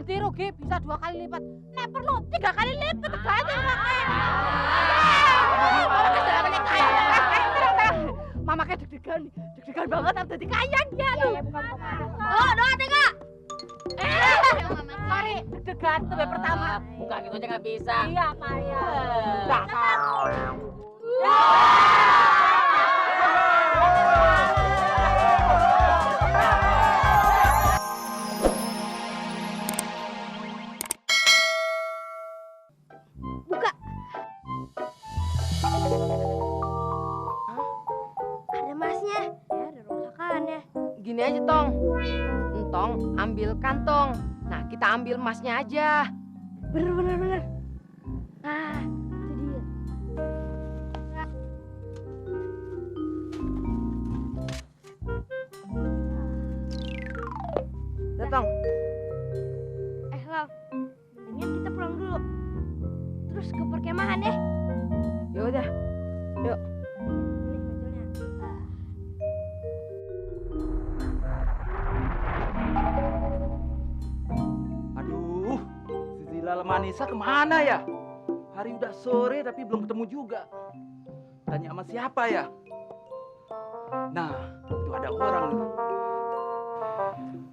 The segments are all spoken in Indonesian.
ganti rugi bisa 2 kali lipat. Nek perlu 3 kali lipat ganti uangnya. Mama kayak deg-degan banget harus jadi kaya dia tuh. Oh, 2, 3. Mari deg-degan sampai pertama. Buka gitu aja nggak bisa. Iya kaya. Buka. Ada emasnya. Ya, ada rongsokannya. Gini aja, Tong. Entong ambil kantong. Nah, kita ambil emasnya aja. Bener. Nah, itu dia. Datang. Lav, mendingan kita pulang dulu. Terus ke perkemahan deh. Ya udah. Yuk. Ini bajulnya. Aduh, si Zilal Manisa kemana ya? Hari udah sore tapi belum ketemu juga. Tanya sama siapa ya? Nah, itu ada orang nih.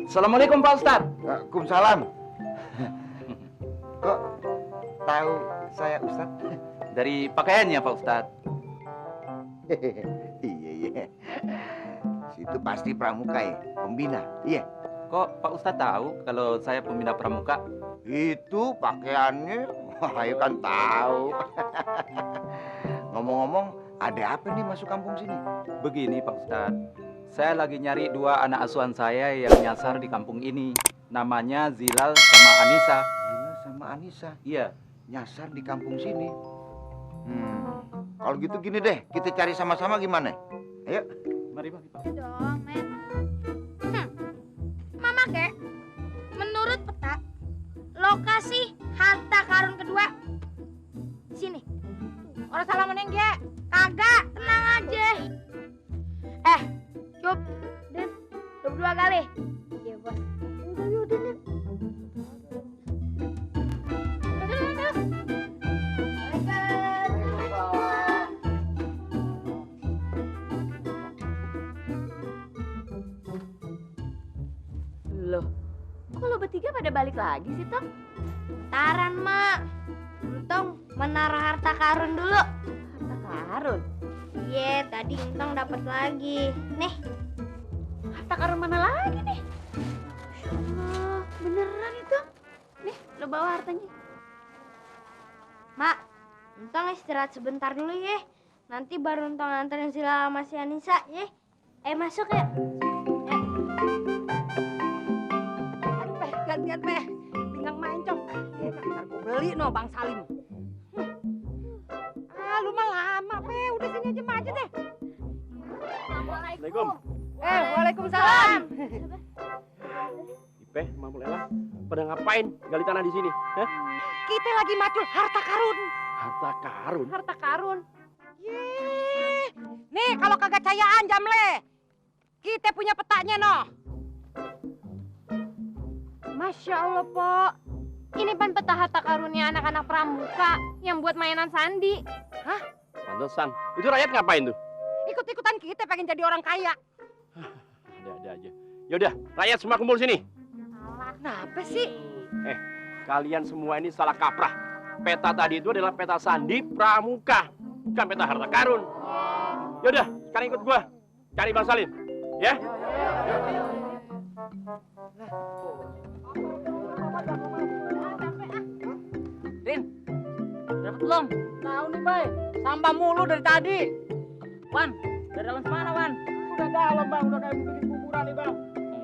Assalamualaikum Pak Ustadz. Waalaikumsalam. Kok tahu saya Ustadz? Dari pakaiannya Pak Ustadz. Iya. Situ pasti pramuka ya, pembina. Iya. Kok Pak Ustadz tahu kalau saya pembina pramuka? Itu pakaiannya, ayo kan tahu. Ngomong-ngomong, ada apa nih masuk kampung sini? Begini Pak Ustadz, saya lagi nyari 2 anak asuhan saya yang nyasar di kampung ini. Namanya Zilal sama Anissa. Zila sama Anissa Iya. nyasar di kampung sini. Kalau gitu gini deh, kita cari sama-sama gimana? Ayo. Mari Pak. Dong, men. Mama kek, menurut peta, lokasi harta karun kedua di sini. Orang salah meneng ge. Kagak, tenang aja. Cup, Din, 22 kali. Iya, Bos. Yuk, Din. Loh, kok lo bertiga pada balik lagi sih, Tong? Taran, Mak. Untung menara harta karun dulu. Harta karun? Iya, tadi Untung dapat lagi. Nih. Harta karun mana lagi nih? Masya Allah, beneran itu? Nih, lo bawa hartanya. Mak, Untung istirahat sebentar dulu ya. Nanti baru Untung nganterin Sila sama si Anissa ya. Masuk ya. Gantian peh. Pinggang mancong. Ntar gue beli no Bang Salim. Lu mah lama peh. Udah sini aja aja deh. Assalamualaikum. Waalaikumsalam. Ipeh, Mama Lela, pada ngapain gali tanah di sini? Hah? Kita lagi macul harta karun. Harta karun. Harta karun. Yeay. Nih kalau kagak cayaan Jamle. Kita punya petanya no. Masya Allah, Pok. Ini pan peta harta karunnya anak-anak pramuka yang buat mainan sandi. Pantesan. Itu rakyat ngapain tuh? Ikut-ikutan kita pengen jadi orang kaya. Ada aja. Yaudah, rakyat semua kumpul sini. Kenapa sih? Kalian semua ini salah kaprah. Peta tadi itu adalah peta sandi pramuka, bukan peta harta karun. Yaudah, sekarang ikut gua. Cari Bang Salim. Ya? Rin, dapat belum? Tahu nih, Bay. Sampah mulu dari tadi. Wan, dari dalam mana, Wan? Udah dalam, Bang. Udah kayak bikin kuburan nih, Bang.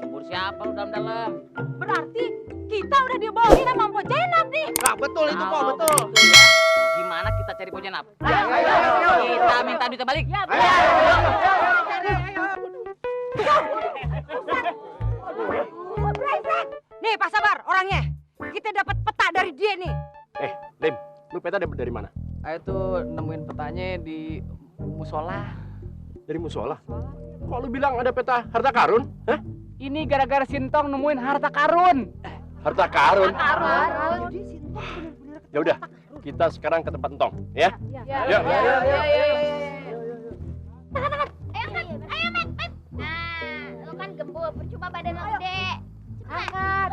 Ngubur siapa lu dalam-dalam? Berarti kita udah dibohongin sama Mpok Jenap nih. Nah, betul itu, Pak, Kalau betul. begitu ya, gimana kita cari Pojenap? Kita minta duitnya balik. Ya, nih, Pak Sabar, orangnya. Kita dapat peta dari dia nih. Lim, lu peta dapat dari mana? Saya tuh nemuin petanya di musola. Dari musola? Kok lu bilang ada peta harta karun? Hah? Ini gara-gara Sintong nemuin harta karun. harta karun. Jadi si Entong bener-bener Ya udah, kita sekarang ke tempat Entong, ya. Ya. Ayo, Met. Nah, lu kan gembul, percuma badan lo gede. angkat.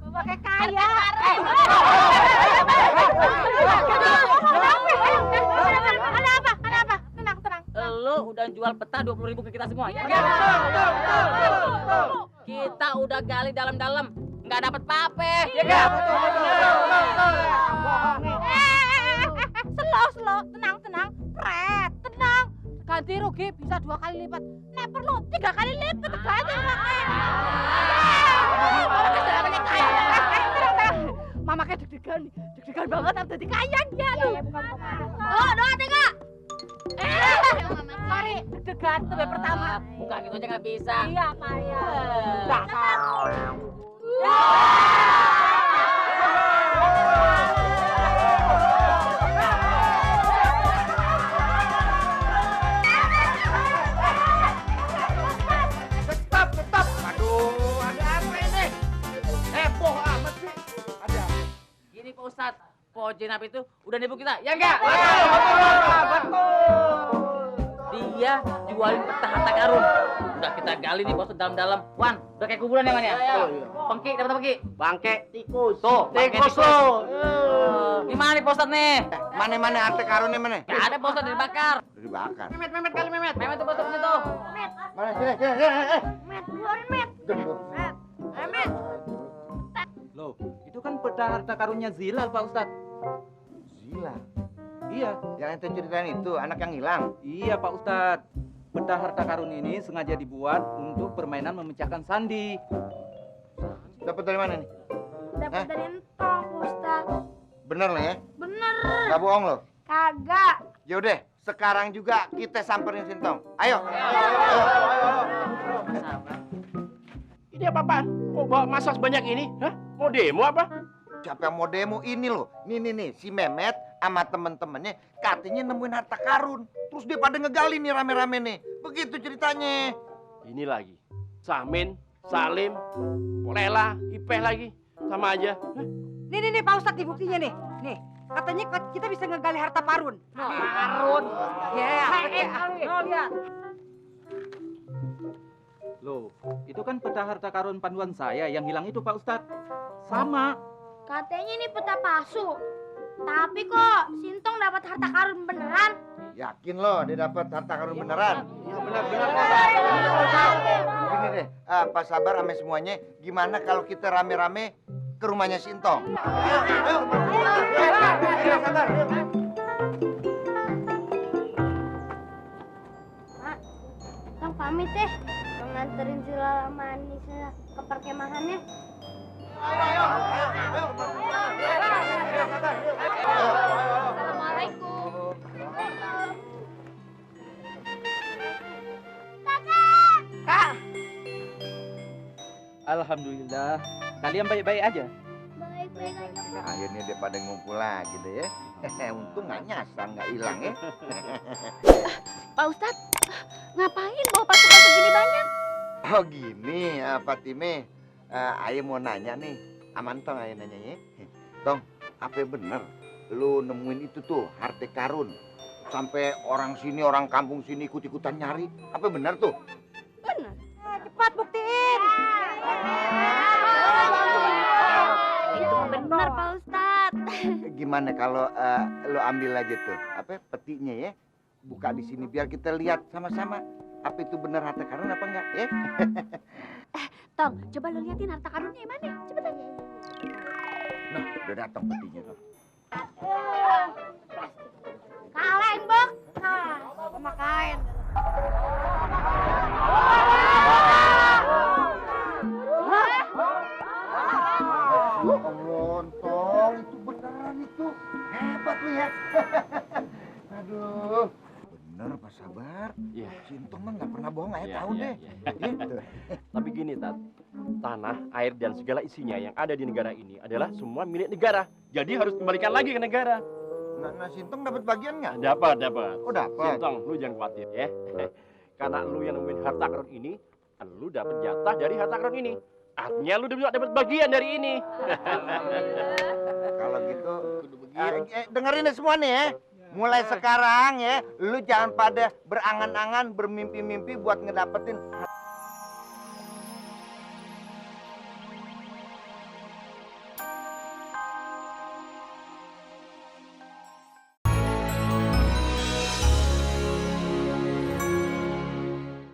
Pakai kaya. Ada apa? Tenang. Lu udah jual peta 20.000 ke kita semua. Ya, kita udah gali dalam-dalam, nggak dapat apa-apa. Ya nggak? Slow. Tenang. Pret, tenang. Ganti rugi bisa 2 kali lipat. Nek perlu 3 kali lipat ganti Mama kayak deg-degan banget harus jadi kaya dia tuh. Oh, doa tiga. Mari deg-degan tuh pertama. Bukan gitu aja nggak bisa. Iya kaya. Tetap. Aduh, ada apa ini? Heboh amat sih. Ada. Gini Pak Ustadz, Po Jenap itu udah nipu kita, ya enggak? Betul. Dia jualin peta harta karun. Udah kita gali nih Pak Ustadz dalam-dalam. Wan, udah kayak kuburan ya, Wan ya? Pengki, dapat pengki. Bangke tikus. Tuh, Tikus lo. Gimana nih Pak Ustadz nih? Mana harta karunnya mana? Gak ada Pak Ustadz, dibakar. Udah dibakar. Memet kali Memet. Memet tuh Pak Ustadz tuh. Mana sini. Met, keluarin, Met. Met. Loh, itu kan peta harta karunnya Zilal, Pak Ustadz. Gila. Iya, Yang ente ceritain itu anak yang hilang. iya Pak Ustadz. Peta harta karun ini sengaja dibuat untuk permainan memecahkan sandi. Dapat dari mana nih? Dapat dari Entong, Ustaz. Bener lo ya? Bener. Gak bohong lo? Kagak. Yaudah, sekarang juga kita samperin Sintong. Ayo. Ini apa-apaan? Kok bawa masa sebanyak ini? Hah? Mau demo apa? Siapa yang mau demo ini loh? Nih, si Mehmet sama temen-temennya katanya nemuin harta karun. Terus dia pada ngegali nih rame-rame nih. Begitu ceritanya. Ini lagi. Samin, Salim, Lela, Ipeh lagi. Sama aja. Hah? Nih Pak Ustadz, buktinya nih. Nih, katanya kita bisa ngegali harta karun. Karun. Ya, lihat. Loh, itu kan peta harta karun panduan saya yang hilang itu Pak Ustadz. Sama. Katanya ini peta palsu. Tapi kok Sintong dapat harta karun beneran? Yakin lo dia dapat harta karun beneran? Iya benar. Gini deh, Pak Sabar sama semuanya, gimana kalau kita rame-rame ke rumahnya Sintong? Ayo, Sabar. Tong pamit deh. Mau nganterin si Lala sama Anissa ke perkemahannya. Assalamualaikum. Kak. Alhamdulillah. Kalian baik-baik aja. Baik-baik aja. Akhirnya dia pada ngumpul lagi deh ya. Untung nggak nyasar, nggak hilang ya. Pak Ustadz, ngapain bawa pasukan segini banyak? Oh gini, Fatime. Ayah mau nanya nih. Aman Tong ayah nanya ya. Tong, apa bener lu nemuin itu tuh harta karun? Sampai orang sini, orang kampung sini ikut-ikutan nyari. Apa bener tuh? Bener. Cepat buktiin. Itu bener Pak Ustadz. Gimana kalau lu ambil aja tuh apa petinya ya? Buka di sini biar kita lihat sama-sama. Apa itu bener harta karun apa enggak ya? Tong, coba lu liatin harta karunnya yang mana? Cepetan. Nah, udah datang petinya tuh. Kalahin, Bok. Nah, sama kain. Lontong itu beneran itu. Hebat lu ya. Aduh. Bener Pak Sabar. Iya. Sintong mah nggak pernah bohong, Iya, tahu iya, deh. iya. Gitu. Tapi gini, Tat. Tanah, air, dan segala isinya yang ada di negara ini adalah semua milik negara. Jadi harus kembalikan lagi ke negara. Nah, Sintong dapat bagian nggak? Dapat. Oh dapat. Sintong, lu jangan khawatir ya. Karena lu yang nemuin harta karun ini, lu dapat jatah dari harta karun ini. Artinya lu udah dapat bagian dari ini. Kalau gitu, dengerin nih semua nih ya. Mulai sekarang ya, lu jangan pada berangan-angan, bermimpi-mimpi buat ngedapetin